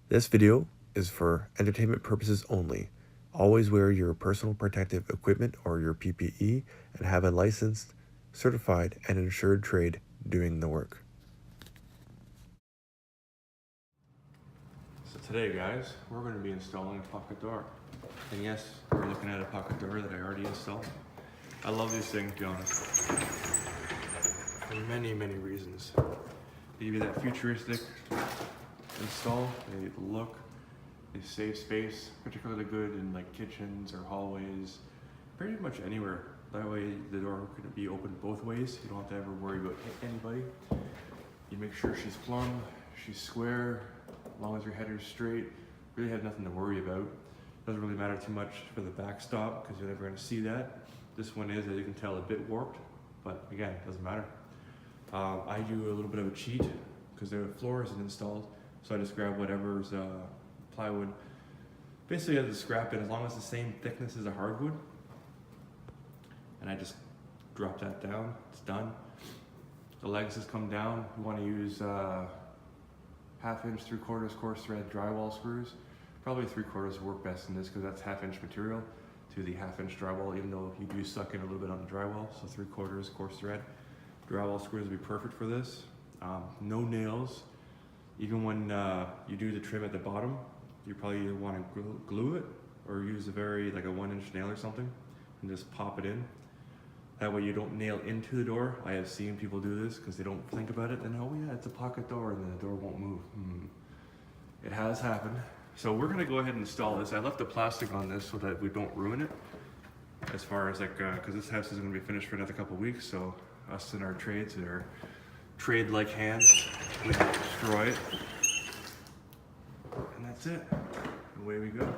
This video is for entertainment purposes only. Always wear your personal protective equipment or your PPE and have a licensed, certified, and insured trade doing the work. So today, guys, we're going to be installing a pocket door. And yes, we're looking at a pocket door that I already installed. I love these things, to be honest, for many reasons. They give you that futuristic install, they look, they save space, particularly good in like kitchens or hallways, pretty much anywhere. That way the door can be opened both ways. You don't have to ever worry about anybody. You make sure she's plumb, she's square, as long as your header's straight, really have nothing to worry about. Doesn't really matter too much for the backstop because you're never going to see that. This one is, as you can tell, a bit warped, but again, it doesn't matter. I do a little bit of a cheat because the floor isn't installed, so I just grab whatever's plywood. Basically, I have to scrap it as long as it's the same thickness as a hardwood, and I just drop that down. It's done. The legs just come down. We want to use 1/2 inch, 3/4 coarse thread drywall screws. Probably 3/4 work best in this because that's 1/2 inch material to the 1/2 inch drywall, even though you do suck in a little bit on the drywall. So 3/4 coarse thread drywall screws would be perfect for this. No nails. Even when you do the trim at the bottom, you probably either want to glue it or use a like a 1 inch nail or something and just pop it in. That way you don't nail into the door. I have seen people do this because they don't think about it. Then, oh yeah, it's a pocket door, and then the door won't move. It has happened. So we're gonna go ahead and install this. I left the plastic on this so that we don't ruin it. As far as like, because this house is gonna be finished for another couple of weeks, so us and our trades, our trade-like hands, we don't destroy it. And that's it. Away we go.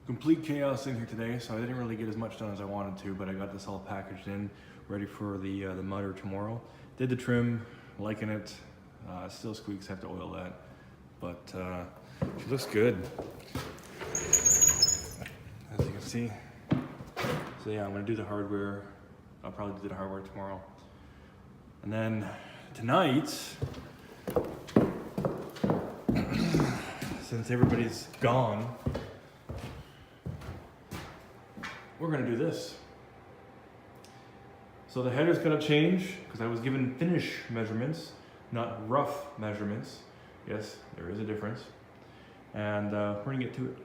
Complete chaos in here today, so I didn't really get as much done as I wanted to, but I got this all packaged in, ready for the mutter tomorrow. Did the trim, liking it. Still squeaks, have to oil that, but she looks good, as you can see. So yeah, I'm gonna do the hardware. I'll probably do the hardware tomorrow. And then tonight, since everybody's gone, we're gonna do this. So the header's gonna change because I was given finish measurements, not rough measurements. Yes, there is a difference. And we're gonna get to it.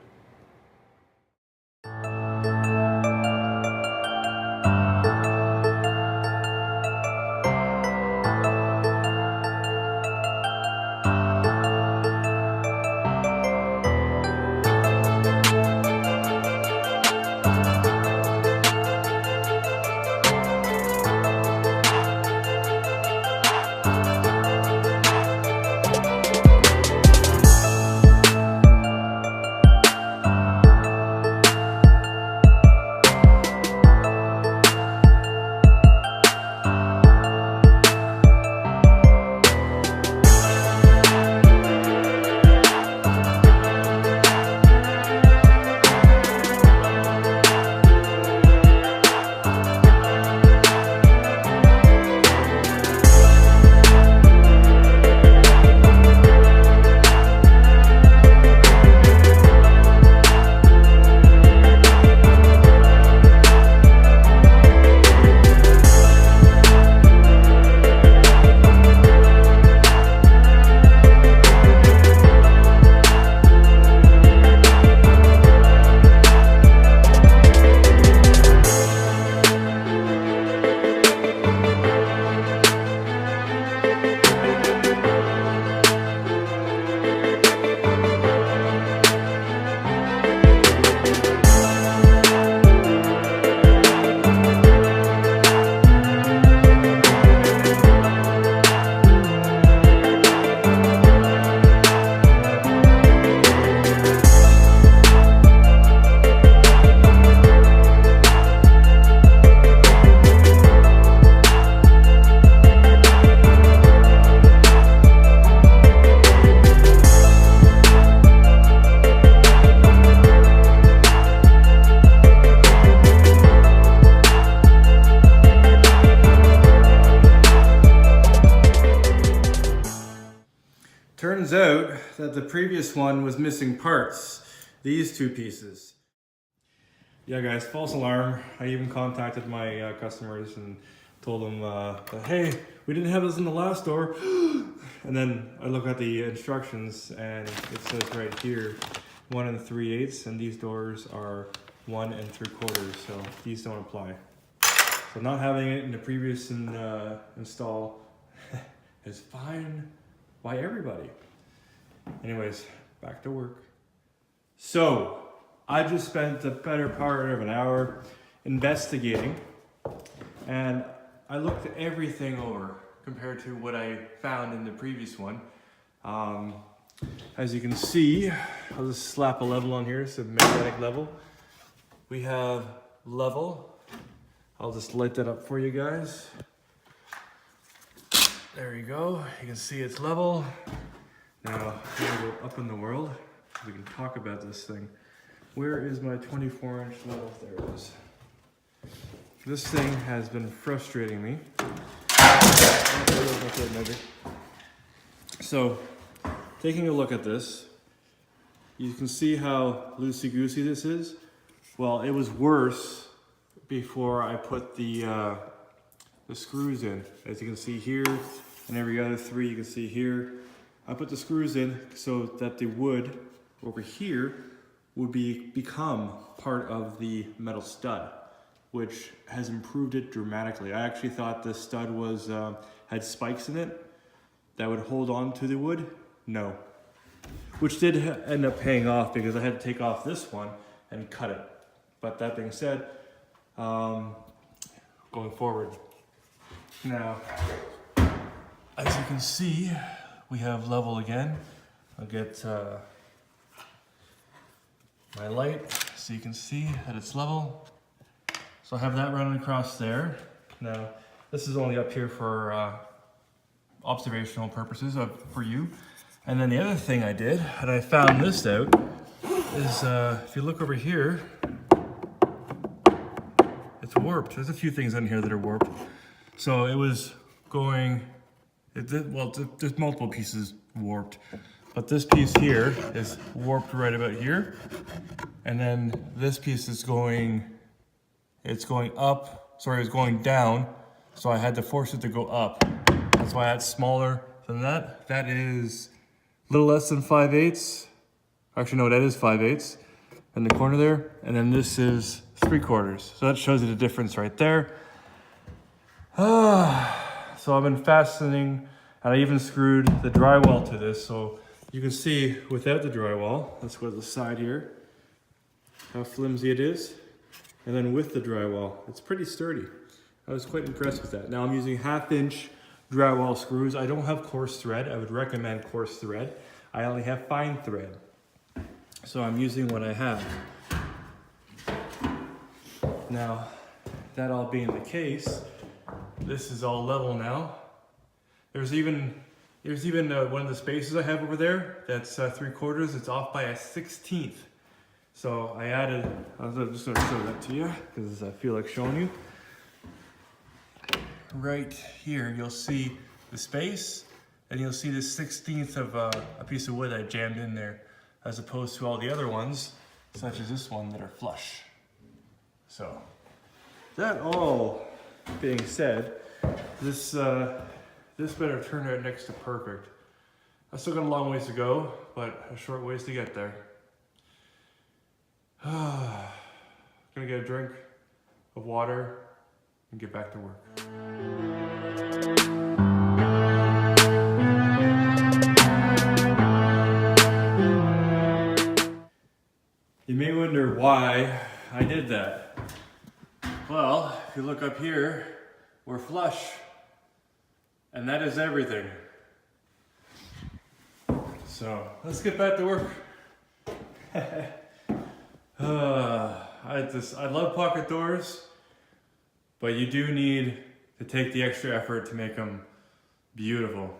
Turns out that the previous one was missing parts. These two pieces. Yeah guys, false alarm. I even contacted my customers and told them that, hey, we didn't have this in the last door. And then I look at the instructions and it says right here, 1 3/8, and these doors are 1 3/4, so these don't apply. So not having it in the previous install is fine by everybody. Anyways, back to work. So I just spent the better part of an hour investigating, and I looked everything over compared to what I found in the previous one. As you can see, I'll just slap a level on here, so magnetic level. We have level. I'll just light that up for you guys. There you go. You can see it's level. Now, I'm gonna go up in the world. We can talk about this thing. Where is my 24-inch level? There it is. This thing has been frustrating me. So, taking a look at this, you can see how loosey-goosey this is. Well, it was worse before I put the screws in. As you can see here, and every other three you can see here. I put the screws in so that the wood over here would become part of the metal stud, which has improved it dramatically. I actually thought this stud was had spikes in it that would hold on to the wood. No. Which did end up paying off because I had to take off this one and cut it. But that being said, going forward. Now, as you can see, we have level again. I'll get my light so you can see that it's level. So I have that running across there. Now, this is only up here for observational purposes for you. And then the other thing I did, and I found this out, is if you look over here, it's warped. There's a few things in here that are warped. So it was going, well, there's multiple pieces warped. But this piece here is warped right about here. And then this piece is going, it's going up, sorry, it's going down. So I had to force it to go up. That's why that's smaller than that. That is a little less than 5/8. Actually, no, that is 5/8 in the corner there. And then this is 3/4. So that shows you the difference right there. So I've been fastening, and I even screwed the drywall to this. So you can see without the drywall, let's go to the side here, how flimsy it is. And then with the drywall, it's pretty sturdy. I was quite impressed with that. Now I'm using 1/2-inch drywall screws. I don't have coarse thread. I would recommend coarse thread. I only have fine thread. So I'm using what I have. Now, that all being the case, this is all level now. There's even one of the spaces I have over there that's 3/4. It's off by a 1/16. So I added, I'm just gonna show that to you because I feel like showing you. Right here, you'll see the space, and you'll see the 1/16 of a piece of wood I jammed in there, as opposed to all the other ones, such as this one, that are flush. So, that all being said, this better turn out next to perfect. I still got a long ways to go, but a short ways to get there. Gonna get a drink of water and get back to work. You may wonder why I did that. Well, if you look up here, we're flush. And that is everything. So, let's get back to work. I love pocket doors, but you do need to take the extra effort to make them beautiful.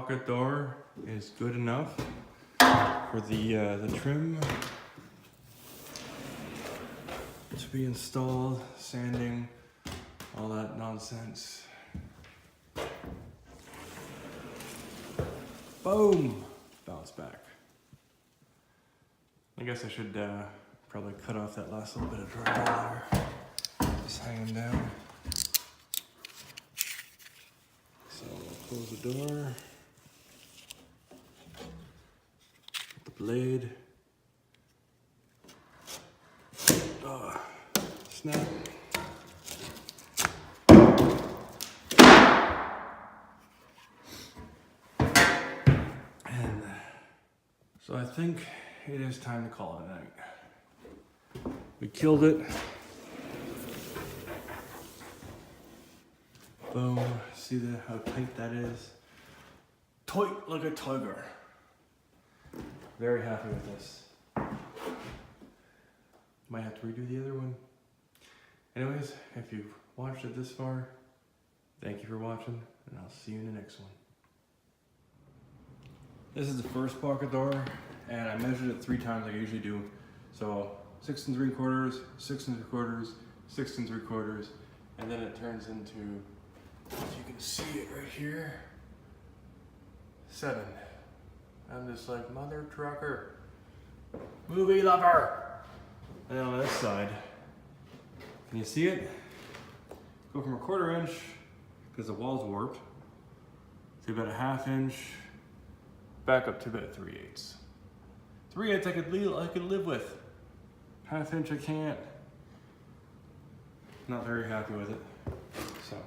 pocket door is good enough for the trim to be installed, sanding, all that nonsense. Boom! Bounce back. I guess I should probably cut off that last little bit of drywall there. Just hanging down. So I'll close the door. Get the blade. Snap. And so I think it is time to call it a night. We killed it. Boom. See how tight that is? Tight like a tiger. Very happy with this. Might have to redo the other one. Anyways, if you've watched it this far, thank you for watching, and I'll see you in the next one. This is the first pocket door, and I measured it 3 times like I usually do. So 6 3/4, 6 3/4, 6 3/4, and then it turns into, if you can see it right here, 7. I'm just like, mother trucker, movie lover. And then on this side, can you see it? Go from a 1/4 inch, because the wall's warped, to about a 1/2 inch, back up to about 3/8. 3/8 I could live with. 1/2 inch I can't. Not very happy with it. So,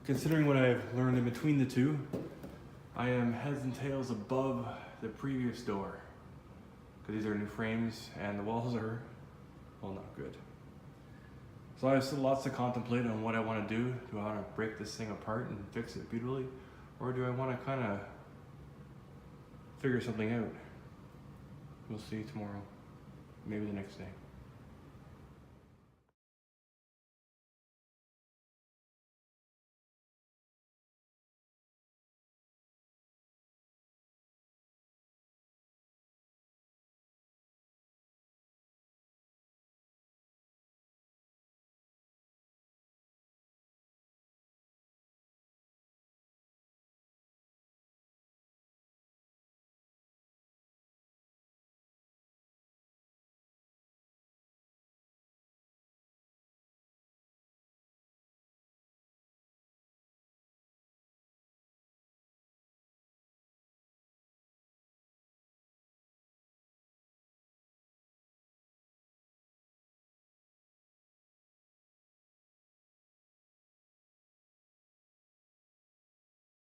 considering what I've learned in between the two, I am heads and tails above the previous door. Because these are new frames and the walls are, well, not good. So I have still lots to contemplate on what I want to do. Do I want to break this thing apart and fix it beautifully? Or do I want to kind of figure something out? We'll see tomorrow. Maybe the next day.